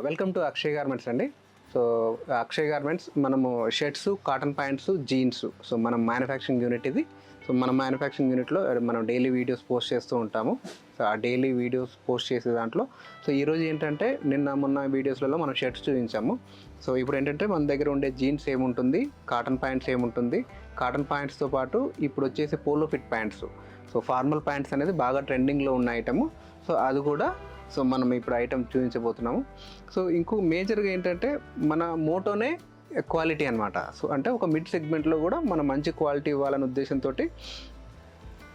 Welcome to Akshay garments అండి. So Akshay garments మనము shirts, cotton pants, jeans so మనం manufacturing unit ఇది. సో మన మ్యానుఫ్యాక్చరింగ్ యూనిట్లో మనం డైలీ వీడియోస్ పోస్ట్ చేస్తూ ఉంటాము. సో ఆ డైలీ వీడియోస్ పోస్ట్ చేసే దాంట్లో సో ఈరోజు ఏంటంటే మొన్న వీడియోస్లలో మనం షర్ట్స్ చూపించాము. సో ఇప్పుడు ఏంటంటే మన దగ్గర ఉండే జీన్స్ ఏముంటుంది, కాటన్ ప్యాంట్స్ ఏముంటుంది, కాటన్ ప్యాంట్స్తో పాటు ఇప్పుడు వచ్చేసి polo fit pants. So formal pants అనేది బాగా ట్రెండింగ్లో ఉన్న ఐటము. సో అది కూడా సో మనం ఇప్పుడు ఐటమ్ చూపించబోతున్నాము. సో ఇంకో మేజర్గా ఏంటంటే మన మోటోనే క్వాలిటీ అనమాట. సో అంటే ఒక మిడ్ సెగ్మెంట్లో కూడా మనం మంచి క్వాలిటీ ఇవ్వాలనే ఉద్దేశంతో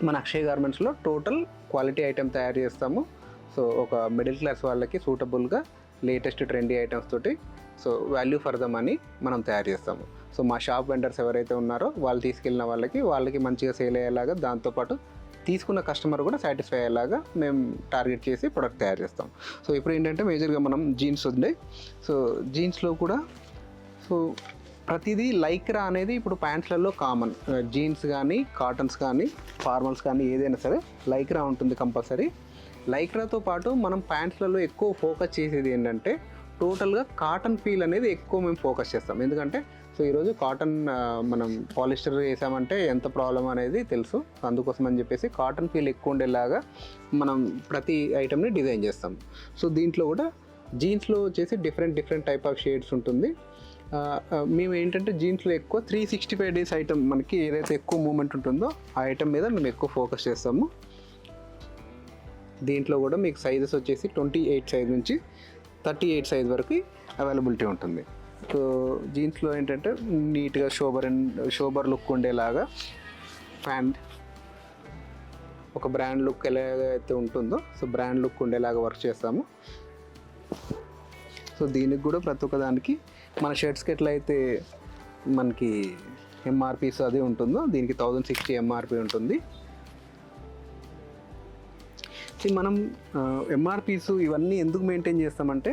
మన అక్షయ్ గార్మెంట్స్లో టోటల్ క్వాలిటీ ఐటమ్ తయారు చేస్తాము. సో ఒక మిడిల్ క్లాస్ వాళ్ళకి సూటబుల్గా లేటెస్ట్ ట్రెండీ ఐటమ్స్ తోటి so value for the money మనం తయారు చేస్తాము. సో మా షాప్ వెండర్స్ ఎవరైతే ఉన్నారో వాళ్ళు తీసుకెళ్ళిన వాళ్ళకి మంచిగా సేల్ అయ్యేలాగా, దాంతోపాటు తీసుకున్న కస్టమర్ కూడా సాటిస్ఫై అయ్యేలాగా మేము టార్గెట్ చేసి ప్రొడక్ట్ తయారు చేస్తాం. సో ఇప్పుడు ఏంటంటే మేజర్గా మనం జీన్స్ ఉంది. సో జీన్స్లో కూడా సో ప్రతిదీ లైక్రా అనేది ఇప్పుడు ప్యాంట్స్లలో కామన్. జీన్స్ కానీ, కాటన్స్ కానీ, ఫార్మల్స్ కానీ ఏదైనా సరే లైక్రా ఉంటుంది కంపల్సరీ. లైక్రాతో పాటు మనం ప్యాంట్స్లలో ఎక్కువ ఫోకస్ చేసేది ఏంటంటే టోటల్గా కాటన్ ఫీల్ అనేది ఎక్కువ మేము ఫోకస్ చేస్తాం. ఎందుకంటే సో ఈరోజు కాటన్ మనం పాలిస్టర్ వేసామంటే ఎంత ప్రాబ్లం అనేది తెలుసు. అందుకోసం అని చెప్పేసి కాటన్ ఫీల్ ఎక్కువ ఉండేలాగా మనం ప్రతి ఐటమ్ని డిజైన్ చేస్తాం. సో దీంట్లో కూడా జీన్స్లో వచ్చేసి డిఫరెంట్ టైప్ ఆఫ్ షేడ్స్ ఉంటుంది. మేము ఏంటంటే జీన్స్లో ఎక్కువ 365 days ఐటమ్ మనకి ఏదైతే ఎక్కువ మూమెంట్ ఉంటుందో ఆ ఐటమ్ మీద మేము ఎక్కువ ఫోకస్ చేస్తాము. దీంట్లో కూడా మీకు సైజెస్ వచ్చేసి 28 సైజ్ నుంచి 38 సైజ్ వరకు అవైలబిలిటీ ఉంటుంది. సో జీన్స్లో ఏంటంటే నీట్గా షోబర్ లుక్ ఉండేలాగా ప్యాంట్ ఒక బ్రాండ్ లుక్ ఎలాగైతే ఉంటుందో సో బ్రాండ్ లుక్ ఉండేలాగా వర్క్ చేస్తాము. సో దీనికి కూడా ప్రతి ఒక్క దానికి మన షర్ట్స్కి ఎట్లయితే మనకి ఎంఆర్పీస్ అది ఉంటుందో దీనికి 1060 ఎంఆర్పీ ఉంటుంది. మనం ఎంఆర్పీస్ ఇవన్నీ ఎందుకు మెయింటైన్ చేస్తామంటే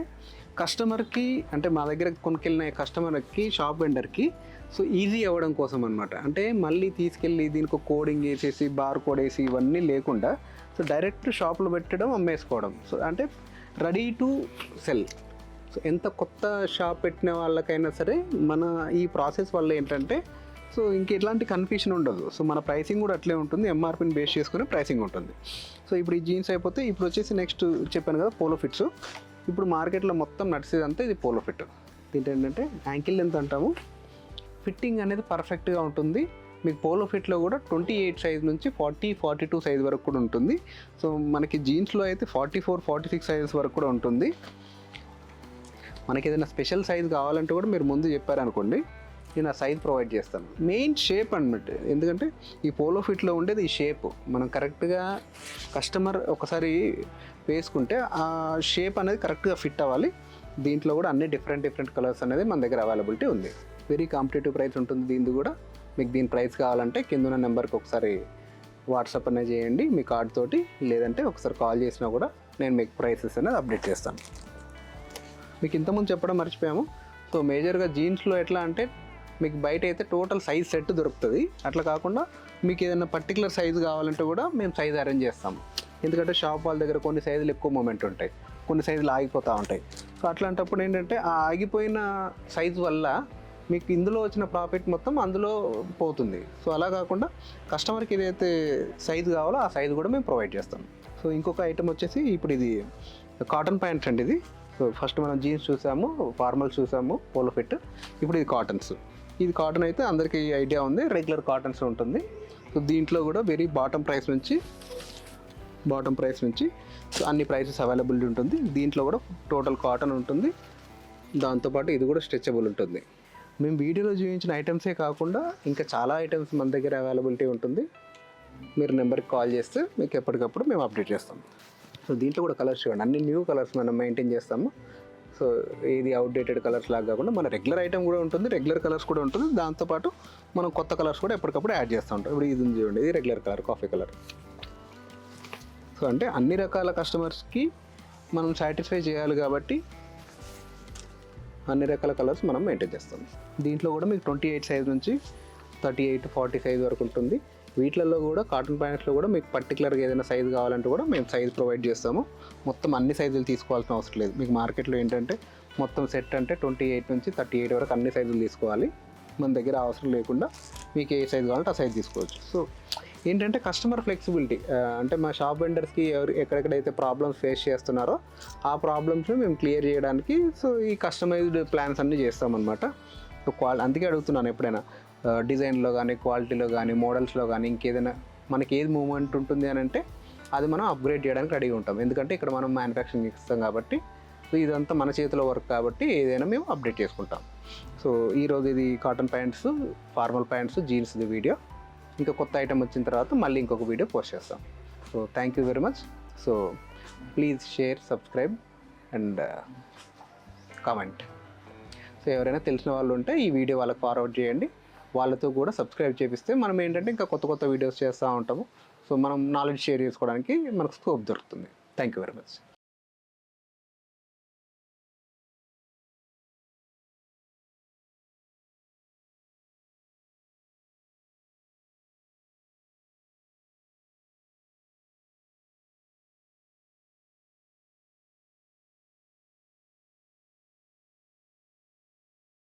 కస్టమర్కి, అంటే మా దగ్గర కొనుక్కెళ్ళిన కస్టమర్కి, షాప్ వెండర్కి సో ఈజీ అవ్వడం కోసం అనమాట. అంటే మళ్ళీ తీసుకెళ్ళి దీనికి కోడింగ్ వేసేసి బార్ కోడ్ వేసి ఇవన్నీ లేకుండా సో డైరెక్ట్ షాప్లో పెట్టడం, అమ్మేసుకోవడం. సో అంటే రెడీ టు సెల్. సో ఎంత కొత్త షాప్ పెట్టిన వాళ్ళకైనా సరే మన ఈ ప్రాసెస్ వల్ల ఏంటంటే సో ఇంక ఎట్లాంటి కన్ఫ్యూషన్ ఉండదు. సో మన ప్రైసింగ్ కూడా అట్లే ఉంటుంది, ఎంఆర్పీని బేస్ చేసుకుని ప్రైసింగ్ ఉంటుంది. సో ఇప్పుడు ఈ జీన్స్ అయిపోతే ఇప్పుడు వచ్చేసి నెక్స్ట్ చెప్పాను కదా పోలో ఫిట్స్. ఇప్పుడు మార్కెట్లో మొత్తం నడిచేదంతా ఇది పోలో ఫిట్. దీంట్లో ఏంటంటే యాంకిల్ లెంత్ అంటాము. ఫిట్టింగ్ అనేది పర్ఫెక్ట్గా ఉంటుంది. మీకు పోలో ఫిట్లో కూడా 28 సైజ్ నుంచి 42 సైజ్ వరకు కూడా ఉంటుంది. సో మనకి జీన్స్లో అయితే 44, 46 సైజెస్ వరకు కూడా ఉంటుంది. మనకి ఏదైనా స్పెషల్ సైజ్ కావాలంటే కూడా మీరు ముందు చెప్పారనుకోండి, నేను ఆ సైజ్ ప్రొవైడ్ చేస్తాను. మెయిన్ షేప్ అన్నమాట. ఎందుకంటే ఈ పోలో ఫిట్లో ఉండేది ఈ షేప్ మనం కరెక్ట్గా కస్టమర్ ఒకసారి వేసుకుంటే ఆ షేప్ అనేది కరెక్ట్గా ఫిట్ అవ్వాలి. దీంట్లో కూడా అన్ని డిఫరెంట్ కలర్స్ అనేది మన దగ్గర అవైలబిలిటీ ఉంది. వెరీ కాంపిటేటివ్ ప్రైస్ ఉంటుంది దీనిది కూడా. మీకు దీని ప్రైస్ కావాలంటే కింద ఉన్న నెంబర్కి ఒకసారి వాట్సాప్ అనేది చేయండి మీ కార్డ్ తోటి, లేదంటే ఒకసారి కాల్ చేసినా కూడా నేను మీకు ప్రైసెస్ అనేది అప్డేట్ చేస్తాను. మీకు ఇంతకుముందు చెప్పడం మర్చిపోయాము. సో మేజర్గా జీన్స్లో ఎట్లా అంటే మీకు బయట అయితే టోటల్ సైజ్ సెట్ దొరుకుతుంది. అట్లా కాకుండా మీకు ఏదైనా పర్టికులర్ సైజు కావాలంటే కూడా మేము సైజ్ అరేంజ్ చేస్తాము. ఎందుకంటే షాప్ వాళ్ళ దగ్గర కొన్ని సైజులు ఎక్కువ మూమెంట్ ఉంటాయి, కొన్ని సైజులు ఆగిపోతూ ఉంటాయి. సో అట్లాంటప్పుడు ఏంటంటే ఆ ఆగిపోయిన సైజు వల్ల మీకు ఇందులో వచ్చిన ప్రాఫిట్ మొత్తం అందులో పోతుంది. సో అలా కాకుండా కస్టమర్కి ఏదైతే సైజు కావాలో ఆ సైజు కూడా మేము ప్రొవైడ్ చేస్తాం. సో ఇంకొక ఐటమ్ వచ్చేసి ఇప్పుడు ఇది కాటన్ ప్యాంట్స్ అండి. ఇది సో ఫస్ట్ మనం జీన్స్ చూసాము, ఫార్మల్స్ చూసాము, పోలో ఫిట్. ఇప్పుడు ఇది కాటన్స్. ఇది కాటన్ అయితే అందరికీ ఐడియా ఉంది, రెగ్యులర్ కాటన్స్ ఉంటుంది. సో దీంట్లో కూడా వెరీ బాటమ్ ప్రైస్ నుంచి సో అన్ని ప్రైసెస్ అవైలబిలిటీ ఉంటుంది. దీంట్లో కూడా టోటల్ కాటన్ ఉంటుంది. దాంతోపాటు ఇది కూడా స్ట్రెచబుల్ ఉంటుంది. మేము వీడియోలో చూపించిన ఐటమ్సే కాకుండా ఇంకా చాలా ఐటమ్స్ మన దగ్గర అవైలబిలిటీ ఉంటుంది. మీరు నెంబర్కి కాల్ చేస్తే మీకు ఎప్పటికప్పుడు మేము అప్డేట్ చేస్తాం. సో దీంట్లో కూడా కలర్స్ చూడండి, అన్ని న్యూ కలర్స్ మనం మెయింటైన్ చేస్తాము. సో ఇది అవుట్డేటెడ్ కలర్స్ లాగా కాకుండా మన రెగ్యులర్ ఐటమ్ కూడా ఉంటుంది, రెగ్యులర్ కలర్స్ కూడా ఉంటుంది. దాంతోపాటు మనం కొత్త కలర్స్ కూడా ఎప్పటికప్పుడు యాడ్ చేస్తూ ఉంటాం. ఇప్పుడు ఇది చూడండి, ఇది regular colour, coffee colour. So అంటే అన్ని రకాల కస్టమర్స్కి మనం సాటిస్ఫై చేయాలి కాబట్టి అన్ని రకాల కలర్స్ మనం మెయింటైన్ చేస్తాం. దీంట్లో కూడా మీకు 28 సైజ్ నుంచి 38, 40 సైజ్ వరకు ఉంటుంది. వీటిలలో కూడా కాటన్ ప్యాంట్స్లో కూడా మీకు పర్టికులర్గా ఏదైనా సైజు కావాలంటే కూడా మేము సైజ్ ప్రొవైడ్ చేస్తాము. మొత్తం అన్ని సైజులు తీసుకోవాల్సిన అవసరం లేదు. మీకు మార్కెట్లో ఏంటంటే మొత్తం సెట్ అంటే 28 నుంచి 38 వరకు అన్ని సైజులు తీసుకోవాలి. మన దగ్గర అవసరం లేకుండా మీకు ఏ సైజు కావాలంటే ఆ సైజు తీసుకోవచ్చు. సో ఏంటంటే కస్టమర్ ఫ్లెక్సిబిలిటీ, అంటే మా షాప్ వెండర్స్కి ఎక్కడెక్కడైతే ప్రాబ్లమ్స్ ఫేస్ చేస్తున్నారో ఆ ప్రాబ్లమ్స్ని మేము క్లియర్ చేయడానికి సో ఈ కస్టమైజ్డ్ ప్లాన్స్ అన్నీ చేస్తామన్నమాట. సో అందుకే అడుగుతున్నాను ఎప్పుడైనా డిజైన్లో కానీ, క్వాలిటీలో కానీ, మోడల్స్లో కానీ ఇంకేదైనా మనకి ఏది మూమెంట్ ఉంటుంది అని అంటే అది మనం అప్గ్రేడ్ చేయడానికి రెడీగా ఉంటాం. ఎందుకంటే ఇక్కడ మనం మ్యానుఫ్యాక్చరింగ్ ఇస్తాం కాబట్టి, సో ఇదంతా మన చేతిలో వర్క్ కాబట్టి ఏదైనా మేము అప్డేట్ చేసుకుంటాం. సో ఈరోజు ఇది కాటన్ ప్యాంట్స్, ఫార్మల్ ప్యాంట్స్, జీన్స్ది వీడియో. ఇంకా కొత్త ఐటమ్ వచ్చిన తర్వాత మళ్ళీ ఇంకొక వీడియో పోస్ట్ చేస్తాం. So thank you very much. So please share, subscribe and comment. So ఎవరైనా తెలిసిన వాళ్ళు ఉంటే ఈ వీడియో వాళ్ళకి ఫార్వర్డ్ చేయండి. వాళ్ళతో కూడా సబ్స్క్రైబ్ చేపిస్తే మనం ఏంటంటే ఇంకా కొత్త కొత్త వీడియోస్ చేస్తూ ఉంటాము. సో మనం నాలెడ్జ్ షేర్ చేసుకోవడానికి మనకు స్కోప్ దొరుకుతుంది. Thank you very much.